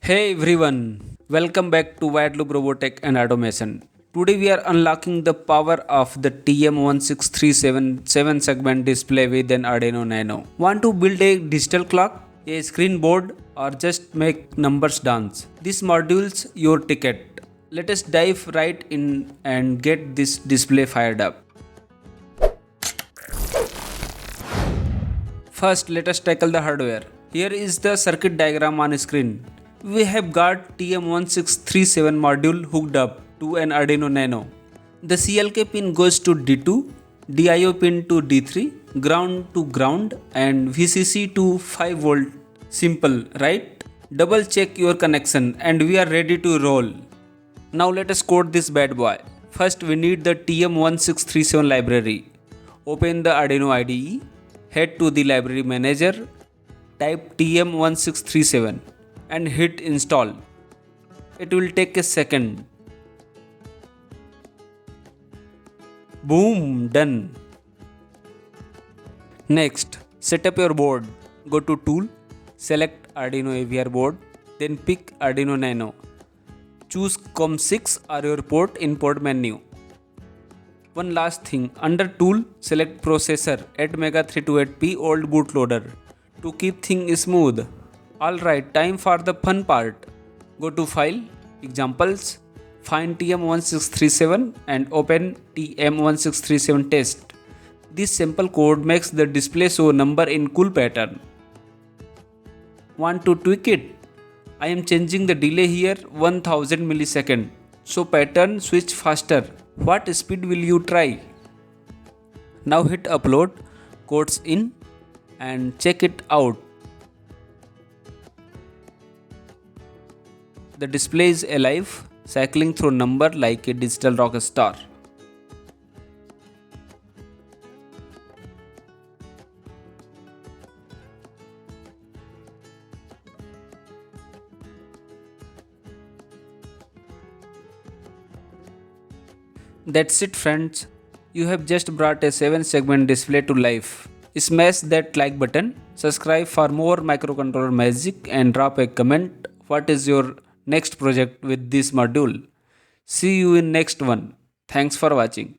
Hey everyone, welcome back to voidlooprobotech and automation. Today we are unlocking the power of the TM1637 Seven Segment display with an Arduino Nano. Want to build a digital clock, a screen board, or just make numbers dance? This module's your ticket. Let us dive right in and get this display fired up. First, let us tackle the hardware. Here is the circuit diagram on screen. We have got TM1637 module hooked up to an Arduino Nano. The CLK pin goes to D2, DIO pin to D3, ground to ground, and VCC to 5 volt. Simple, right? Double check your connection and we are ready to roll. Now let us code this bad boy. First we need the TM1637 library. Open the Arduino IDE, head to the library manager, type TM1637 and hit install. It will take a second. Boom, done. Next, set up your board. Go to tool, select Arduino AVR board, then pick Arduino Nano. Choose COM6 or your port in port menu. One last thing, under tool, select processor ATmega328P old bootloader to keep things smooth. Alright, time for the fun part. Go to File, Examples, find TM1637 and open TM1637 test. This simple code makes the display show number in cool pattern. Want to tweak it? I am changing the delay here 1000 millisecond. So pattern switch faster. What speed will you try? Now hit upload, codes in and check it out. The display is alive, cycling through number like a digital rock star. That's it friends, you have just brought a 7-segment display to life. Smash that like button, subscribe for more microcontroller magic and drop a comment. What is your next project with this module? See you in next one. Thanks for watching.